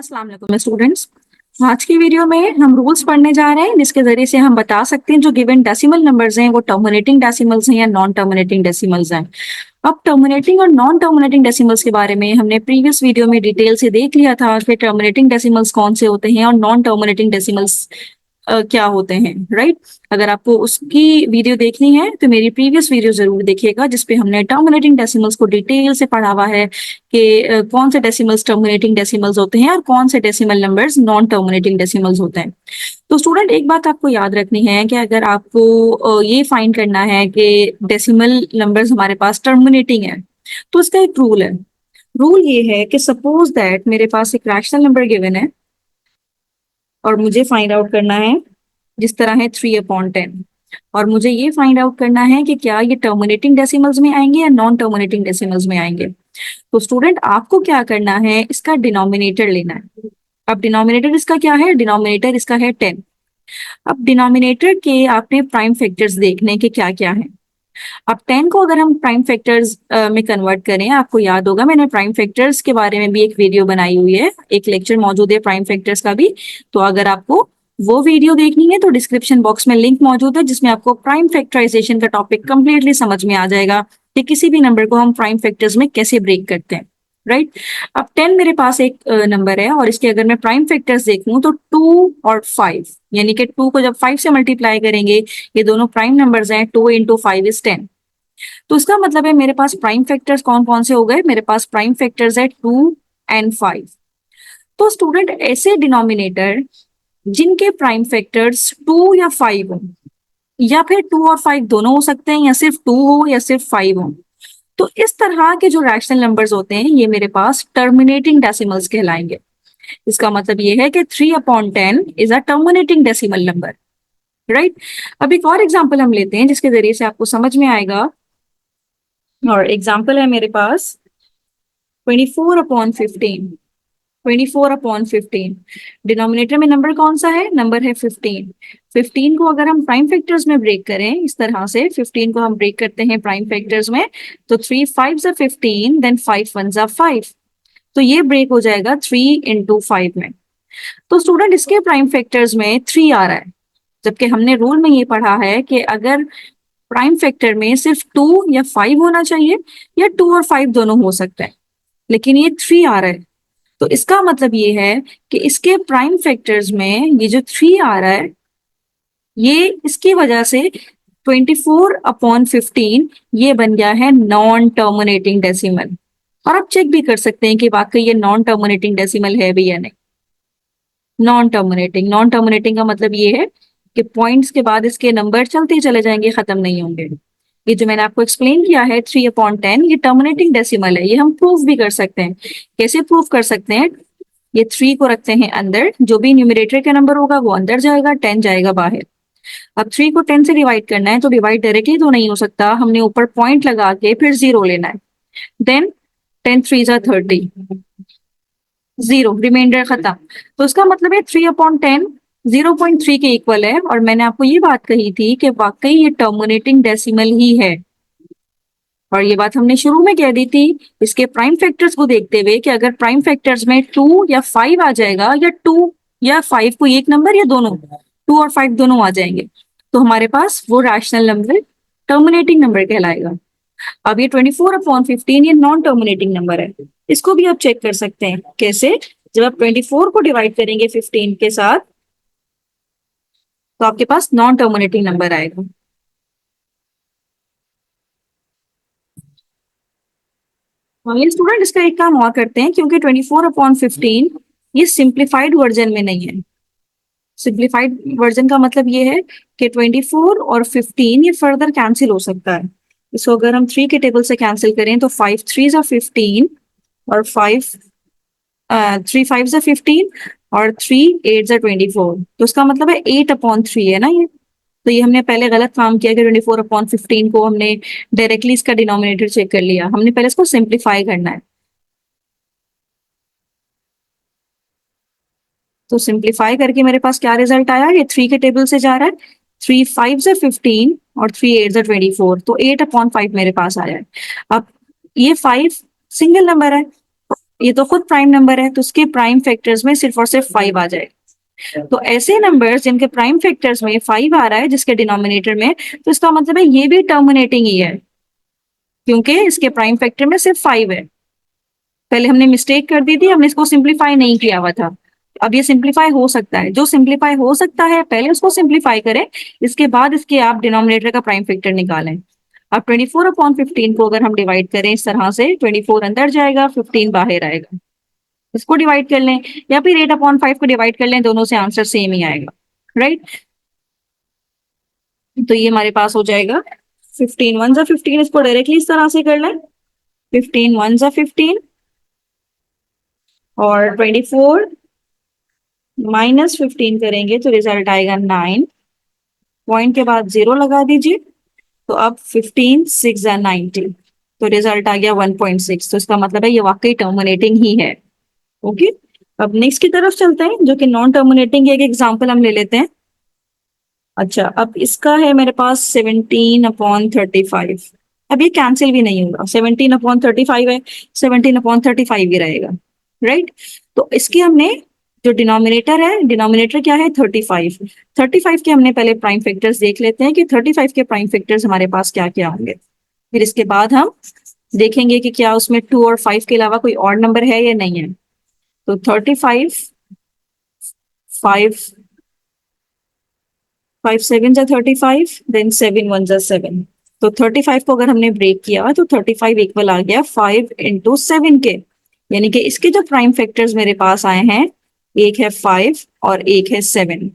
अस्सलाम वालेकुम स्टूडेंट्स। आज की वीडियो में हम रूल्स पढ़ने जा रहे हैं जिसके जरिए से हम बता सकते हैं जो गिवन डेसिमल नंबर्स हैं वो टर्मिनेटिंग डेसिमल्स हैं या नॉन टर्मिनेटिंग डेसिमल्स हैं। अब टर्मिनेटिंग और नॉन टर्मिनेटिंग डेसिमल्स के बारे में हमने प्रीवियस वीडियो में डिटेल से देख लिया था, फिर टर्मिनेटिंग डेसिमल्स कौन से होते हैं और नॉन टर्मिनेटिंग डेसिमल्स क्या होते हैं, राइट। अगर आपको उसकी वीडियो देखनी है तो मेरी प्रीवियस वीडियो जरूर देखिएगा जिसपे हमने टर्मिनेटिंग डेसिमल्स को डिटेल से पढ़ा हुआ है कि कौन से डेसिमल्स टर्मिनेटिंग डेसिमल्स होते हैं और कौन से decimal numbers non terminating decimals होते हैं। तो स्टूडेंट एक बात आपको याद रखनी है कि अगर आपको ये फाइंड करना है कि डेसिमल नंबर्स हमारे पास टर्मिनेटिंग है तो इसका एक रूल है। रूल ये है कि सपोज दैट मेरे पास एक रैशनल नंबर गिवन है और मुझे फाइंड आउट करना है जिस तरह है 3/10 और मुझे ये फाइंड आउट करना है कि क्या ये टर्मिनेटिंग डेसिमल्स में आएंगे या नॉन टर्मिनेटिंग डेसिमल्स में आएंगे। तो स्टूडेंट आपको क्या करना है, इसका डिनोमिनेटर लेना है। अब डिनोमिनेटर इसका क्या है, डिनोमिनेटर इसका है 10। अब डिनोमिनेटर के आपने प्राइम फैक्टर्स देखने के क्या क्या है। अब 10 को अगर हम प्राइम फैक्टर्स में कन्वर्ट करें, आपको याद होगा मैंने प्राइम फैक्टर्स के बारे में भी एक वीडियो बनाई हुई है, एक लेक्चर मौजूद है प्राइम फैक्टर्स का भी। तो अगर आपको वो वीडियो देखनी है तो डिस्क्रिप्शन बॉक्स में लिंक मौजूद है जिसमें आपको प्राइम फैक्टराइजेशन का टॉपिक कंप्लीटली समझ में आ जाएगा कि किसी भी नंबर को हम प्राइम फैक्टर्स में कैसे ब्रेक करते हैं, राइट। अब 10 मेरे पास एक नंबर है और इसके अगर मैं प्राइम फैक्टर्स देखूं तो 2 और 5, यानी कि 2 को जब 5 से मल्टीप्लाई करेंगे, ये दोनों प्राइम नंबर्स हैं, 2 इंटू 5 इज 10। तो इसका मतलब है मेरे पास प्राइम फैक्टर्स कौन कौन से हो गए, मेरे पास प्राइम फैक्टर्स है 2 एंड 5। तो स्टूडेंट ऐसे डिनोमिनेटर जिनके प्राइम फैक्टर्स 2 या 5 हो, या फिर 2 और 5 दोनों हो सकते हैं, या सिर्फ 2 हो या सिर्फ 5 हो, तो इस तरह के जो रैशनल नंबर्स होते हैं ये मेरे पास टर्मिनेटिंग डेसिमल्स कहलाएंगे। इसका मतलब ये है कि 3/10 is a terminating decimal number, right. अब एक और एग्जांपल हम लेते हैं जिसके जरिए से आपको समझ में आएगा। और एग्जांपल है मेरे पास 24/15। 24/15 डिनोमिनेटर में नंबर कौन सा है, नंबर है 15। 15 को अगर हम प्राइम फैक्टर्स में ब्रेक करें, इस तरह से 15 को हम ब्रेक करते हैं प्राइम फैक्टर्स में, तो 3 5 15 देन 5 1 5, तो ये ब्रेक हो जाएगा 3 इंटू 5 में। तो स्टूडेंट इसके प्राइम फैक्टर्स में 3 आ रहा है, जबकि हमने रूल में ये पढ़ा है कि अगर प्राइम फैक्टर में सिर्फ 2 या 5 होना चाहिए या 2 और 5 दोनों हो सकता है, लेकिन ये 3 आ रहा है। तो इसका मतलब ये है कि इसके प्राइम फैक्टर्स में ये जो 3 आ रहा है, ये इसकी वजह से 24/15 ये बन गया है नॉन टर्मिनेटिंग डेसिमल। और आप चेक भी कर सकते हैं कि वाकई ये नॉन टर्मिनेटिंग डेसिमल है भी या नहीं। नॉन टर्मिनेटिंग का मतलब ये है कि पॉइंट्स के बाद इसके नंबर चलते चले जाएंगे, खत्म नहीं होंगे। ये जो मैंने आपको एक्सप्लेन किया है 3/10 ये टर्मिनेटिंग डेसिमल है, ये हम प्रूव भी कर सकते हैं। कैसे प्रूव कर सकते हैं, ये 3 को रखते हैं अंदर, जो भी न्यूमरेटर का नंबर होगा वो अंदर जाएगा, 10 जाएगा बाहर। अब 3 को 10 से डिवाइड करना है तो डिवाइड डायरेक्टली तो नहीं हो सकता, हमने ऊपर पॉइंट लगा के फिर 0 लेना है। देन 10 3 30, 0 रिमाइंडर खत्म। तो इसका मतलब है 3/10 0.3 के इक्वल है। और मैंने आपको ये बात कही थी कि वाकई ये टर्मिनेटिंग डेसिमल ही है, और ये बात हमने शुरू में कह दी थी इसके प्राइम फैक्टर्स को देखते हुए कि अगर प्राइम फैक्टर्स में 2 या 5 आ जाएगा, या 2 या 5 को एक नंबर या दोनों 2 और 5 दोनों आ जाएंगे, तो हमारे पास वो रैशनल नंबर टर्मिनेटिंग नंबर कहलाएगा। अब ये 24/15 ये नॉन टर्मिनेटिंग नंबर है, इसको भी आप चेक कर सकते हैं। कैसे, जब आप 24 को डिवाइड करेंगे 15 के साथ तो आपके पास नॉन टर्मिनेटिंग नंबर आएगा। ये स्टूडेंट इसका एक काम और करते हैं, क्योंकि 24/15 ये सिंप्लीफाइड वर्जन में नहीं है। सिंप्लीफाइड वर्जन का मतलब ये है कि 24 और 15 ये फर्दर कैंसिल हो सकता है। इसको अगर हम 3 के टेबल से कैंसिल करें तो 5 3 15 और 5 3 5 15 और 3 8 24, तो इसका मतलब है 8/3 है ना ये। तो ये हमने पहले गलत काम किया कि 24/15 को हमने डायरेक्टली इसका डिनोमिनेटर चेक कर लिया, हमने पहले इसको सिंप्लीफाई करना है। तो सिंप्लीफाई करके मेरे पास क्या रिजल्ट आया, ये 3 के टेबल से जा रहा है, 3 5 15 और 3 8 24, तो 8/5 मेरे पास आया है। अब ये 5 सिंगल नंबर है, ये तो खुद प्राइम नंबर है, तो उसके प्राइम फैक्टर्स में सिर्फ और सिर्फ 5 आ जाएगा। तो ऐसे नंबर्स जिनके प्राइम फैक्टर्स में 5 आ रहा है जिसके डिनोमिनेटर में, तो इसका मतलब है ये भी टर्मिनेटिंग ही है, क्योंकि इसके प्राइम फैक्टर में सिर्फ 5 है। पहले हमने मिस्टेक कर दी थी, हमने इसको सिंप्लीफाई नहीं किया हुआ था। अब ये सिंप्लीफाई हो सकता है, जो सिंप्लीफाई हो सकता है पहले उसको सिंप्लीफाई करें, इसके बाद इसके आप डिनोमिनेटर का प्राइम फैक्टर निकालें। अब 24/15 को अगर हम डिवाइड करें इस तरह से, 24 अंदर जाएगा, 15 बाहर आएगा, इसको डिवाइड कर लें, या फिर 8/5 को डिवाइड कर लें, दोनों से आंसर सेम ही आएगा, राइट। तो ये हमारे पास हो जाएगा 15 1 जा 15, इसको डायरेक्टली इस तरह से कर लें, 15 1 जा 15 और 24 -15 करेंगे तो रिजल्ट आएगा 9, पॉइंट के बाद 0 लगा दीजिए, तो अब 15 6 जा 90, तो रिजल्ट आ गया 1.6। तो इसका मतलब है ये वाकई टर्मिनेटिंग ही है। ओके, अब नेक्स्ट की तरफ चलते हैं, जो कि नॉन टर्मिनेटिंग एक एग्जाम्पल हम ले लेते हैं। अच्छा, अब इसका है मेरे पास 17/35। अब ये कैंसिल भी नहीं होगा, 17/35 है, 17/35 ही रहेगा, राइट। तो इसके हमने जो डिनोमिनेटर है, डिनोमिनेटर क्या है 35, 35 के हमने पहले प्राइम फैक्टर्स देख लेते हैं कि 35 के प्राइम फैक्टर्स हमारे पास क्या क्या होंगे, फिर इसके बाद हम देखेंगे कि क्या उसमें 2 और 5 के अलावा कोई और नंबर है या नहीं है। तो 35, 5 5 7 जा 35, देन 7 1 जा 7। तो 35 को अगर हमने ब्रेक किया तो 35 इक्वल आ गया 5 × 7 के, यानी कि इसके जो प्राइम फैक्टर्स मेरे पास आए हैं, एक है 5 और एक है 7।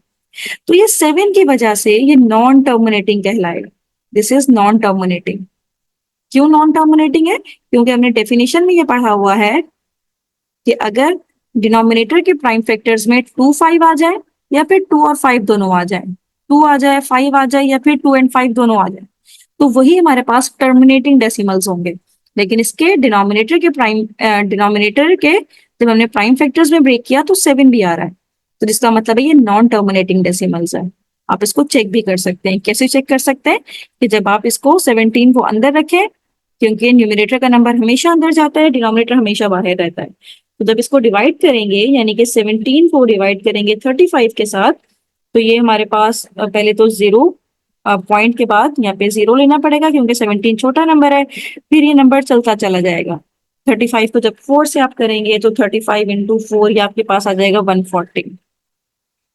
तो ये 7 की वजह से ये नॉन टर्मिनेटिंग कहलाएगा, दिस इज नॉन टर्मिनेटिंग। क्यों नॉन टर्मिनेटिंग है? क्योंकि हमने डेफिनेशन में ये पढ़ा हुआ है कि अगर डिनोमिनेटर के प्राइम फैक्टर्स में 2 5 आ जाए, या फिर 2 और 5 दोनों आ जाए, 2 आ जाए 5 आ जाए, या फिर 2 एंड 5 दोनों आ जाए, तो वही हमारे पास टर्मिनेटिंग डेसिमल्स होंगे। लेकिन इसके डिनोमिनेटर के जब हमने प्राइम फैक्टर्स में ब्रेक किया तो 7 भी आ रहा है, तो जिसका मतलब है ये नॉन टर्मिनेटिंग डेसिमल्स है। आप इसको चेक भी कर सकते हैं। कैसे चेक कर सकते हैं? कि जब आप इसको 17 को अंदर रखें, क्योंकि न्यूमिनेटर का नंबर हमेशा अंदर जाता है, डिनोमिनेटर हमेशा बाहर रहता है। तो जब इसको डिवाइड करेंगे, यानी कि 17 को डिवाइड करेंगे 35 के साथ, तो ये हमारे पास पहले तो 0, पॉइंट के बाद यहाँ पे 0 लेना पड़ेगा क्योंकि 17 छोटा नंबर है, फिर ये नंबर चलता चला जाएगा। 35 को जब 4 से आप करेंगे तो 35 × 4 ये आपके पास आ जाएगा 140,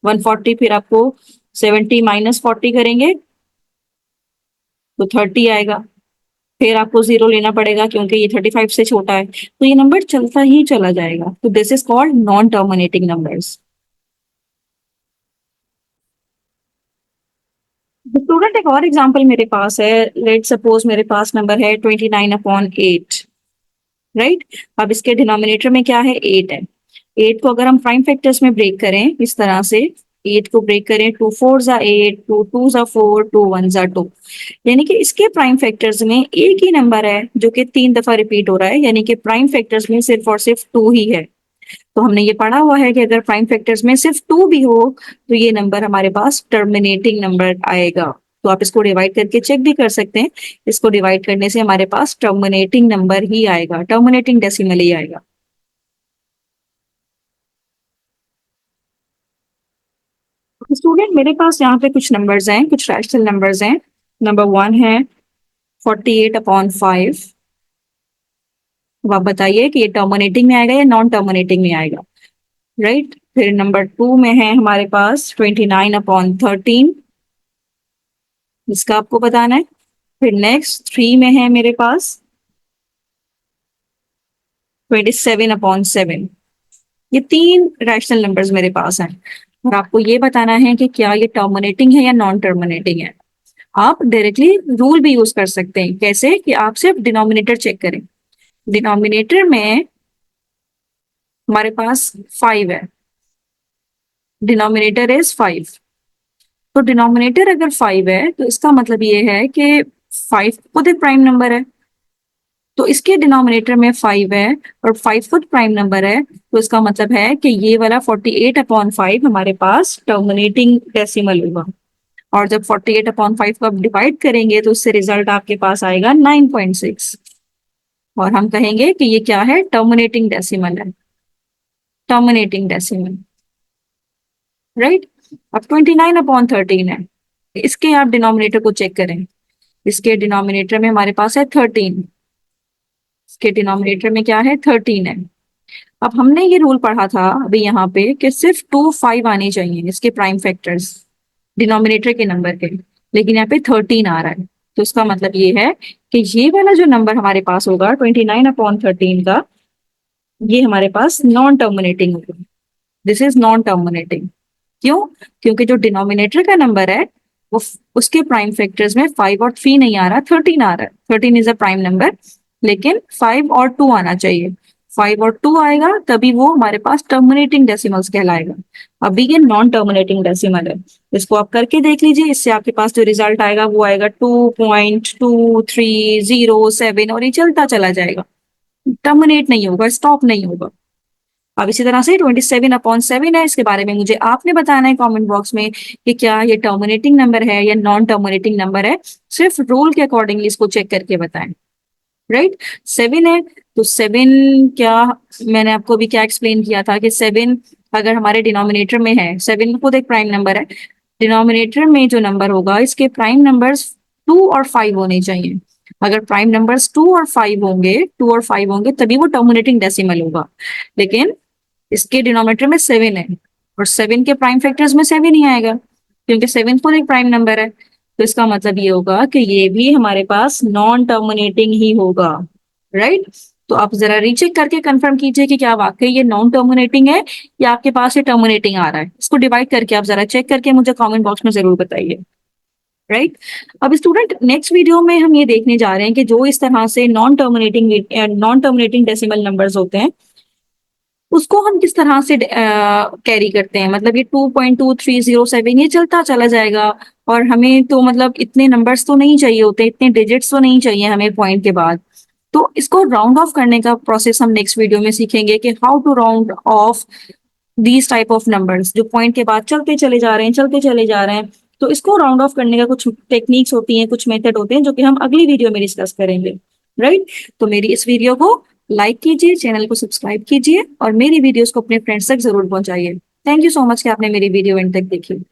140, फिर आपको 70 -40 करेंगे तो 30 आएगा, फिर आपको 0 लेना पड़ेगा क्योंकि ये 35 से छोटा है, तो ये नंबर चलता ही चला जाएगा। तो this is called non terminating numbers. Student, एक और एग्जांपल मेरे पास है। लेट सपोज मेरे पास नंबर है 29/8, राइट। अब इसके डिनोमिनेटर में क्या है, 8 है। 8 को अगर हम प्राइम फैक्टर्स में ब्रेक करें इस तरह से, 8 को ब्रेक करें, 2 4 जा 8, 2 2 जा 4, 2 1 जा 2, यानी कि इसके प्राइम फैक्टर्स में एक ही नंबर है जो कि 3 दफा रिपीट हो रहा है, यानी कि प्राइम फैक्टर्स में सिर्फ और सिर्फ 2 ही है। तो हमने ये पढ़ा हुआ है कि अगर प्राइम फैक्टर्स में सिर्फ 2 भी हो तो ये नंबर हमारे पास टर्मिनेटिंग नंबर आएगा। तो आप इसको डिवाइड करके चेक भी कर सकते हैं, इसको डिवाइड करने से हमारे पास टर्मिनेटिंग नंबर ही आएगा, टर्मिनेटिंग डेसिमल ही आएगा। स्टूडेंट, मेरे पास यहाँ पे कुछ नंबर्स हैं, कुछ रैशनल नंबर्स हैं। नंबर 1 है 48/5। अब आप बताइए कि ये टर्मिनेटिंग में आएगा या नॉन टर्मिनेटिंग में आएगा, राइट। फिर नंबर 2 में है हमारे पास 29/13, इसका आपको बताना है। फिर नेक्स्ट 3 में है मेरे पास 27/7। ये 3 रैशनल नंबर्स मेरे पास हैं, और आपको ये बताना है कि क्या ये टर्मिनेटिंग है या नॉन टर्मिनेटिंग है। आप डायरेक्टली रूल भी यूज कर सकते हैं। कैसे? कि आप सिर्फ डिनोमिनेटर चेक करें। डिनोमिनेटर में हमारे पास 5 है, डिनोमिनेटर इज 5। तो डिनोमिनेटर अगर 5 है तो इसका मतलब ये है कि 5 खुद एक प्राइम नंबर है, तो इसके डिनोमिनेटर में 5 है और 5 खुद प्राइम नंबर है, तो इसका मतलब है कि ये वाला 48/5 हमारे पास टर्मिनेटिंग डेसिमल होगा। और जब 48/5 को आप डिवाइड करेंगे तो उससे रिजल्ट आपके पास आएगा 9.6। और हम कहेंगे कि ये क्या है, टर्मिनेटिंग डेसिमल है, टर्मिनेटिंग डेसिमल, राइट। अब 29/13 है, इसके आप डिनोमिनेटर को चेक करें, इसके डिनोमिनेटर में हमारे पास है 13, इसके डिनोमिनेटर में क्या है, 13 है। अब हमने ये रूल पढ़ा था अभी यहाँ पे कि सिर्फ 2 5 आने चाहिए इसके प्राइम फैक्टर्स डिनोमिनेटर के नंबर के, लेकिन यहाँ पे 13 आ रहा है। तो इसका मतलब ये है कि ये वाला जो नंबर हमारे पास होगा 29/13 का, ये हमारे पास नॉन टर्मिनेटिंग होगा, दिस इज नॉन टर्मिनेटिंग। क्यों? क्योंकि जो डिनोमिनेटर का नंबर है वो उसके प्राइम फैक्टर्स में 5 और 3 नहीं आ रहा, 13 आ रहा है। 13 इज अ प्राइम नंबर, लेकिन 5 और 2 आना चाहिए। 5 और 2 आएगा तभी वो हमारे पास टर्मिनेटिंग डेसिमल्स कहलाएगा। अभी ये नॉन टर्मिनेटिंग डेसिमल है। इसको आप करके देख लीजिए, इससे आपके पास जो रिजल्ट आएगा वो आएगा 2.2307 और ये चलता चला जाएगा, टर्मिनेट नहीं होगा, स्टॉप नहीं होगा। अब इसी तरह से 27/7 है, इसके बारे में मुझे आपने बताना है कमेंट बॉक्स में कि क्या ये टर्मिनेटिंग नंबर है या नॉन टर्मिनेटिंग नंबर है। सिर्फ रूल के अकॉर्डिंगली इसको चेक करके बताएं, राइट। 7 है तो 7 क्या, मैंने आपको भी क्या एक्सप्लेन किया था कि 7 अगर हमारे डिनोमिनेटर में है, 7 खुद एक प्राइम नंबर है, डिनोमिनेटर में जो नंबर होगा इसके प्राइम नंबर्स 2 और 5 होने चाहिए। अगर प्राइम नंबर्स 2 और 5 होंगे तभी वो टर्मिनेटिंग डेसिमल होगा। लेकिन इसके डिनोमिनेटर में 7 है और 7 के प्राइम फैक्टर्स में 7 ही आएगा, क्योंकि 7 खुद एक प्राइम नंबर है। तो इसका मतलब ये होगा कि ये भी हमारे पास नॉन टर्मिनेटिंग ही होगा, राइट। तो आप जरा रीचेक करके कंफर्म कीजिए कि क्या वाकई ये नॉन टर्मिनेटिंग है या आपके पास ये टर्मिनेटिंग आ रहा है। इसको डिवाइड करके आप जरा चेक करके मुझे कमेंट बॉक्स में जरूर बताइए, राइट। अब स्टूडेंट नेक्स्ट वीडियो में हम ये देखने जा रहे हैं कि जो इस तरह से नॉन टर्मिनेटिंग डेसिमल नंबर्स होते हैं उसको हम किस तरह से कैरी करते हैं। मतलब ये 2.2307 ये चलता चला जाएगा और हमें तो मतलब इतने नंबर्स तो नहीं चाहिए होते, इतने डिजिट्स तो नहीं चाहिए हमें पॉइंट के बाद। तो इसको राउंड ऑफ करने का प्रोसेस हम नेक्स्ट वीडियो में सीखेंगे कि how to round off these type of numbers जो पॉइंट के बाद चलते चले जा रहे हैं, चलते चले जा रहे हैं। तो इसको राउंड ऑफ करने का कुछ टेक्निक्स होती हैं, कुछ मेथड होते हैं जो कि हम अगली वीडियो में डिस्कस करेंगे, राइट। तो मेरी इस वीडियो को लाइक कीजिए, चैनल को सब्सक्राइब कीजिए और मेरी वीडियोस को अपने फ्रेंड्स तक जरूर पहुंचाइए। थैंक यू सो मच कि आपने मेरी वीडियो एंड तक देखी।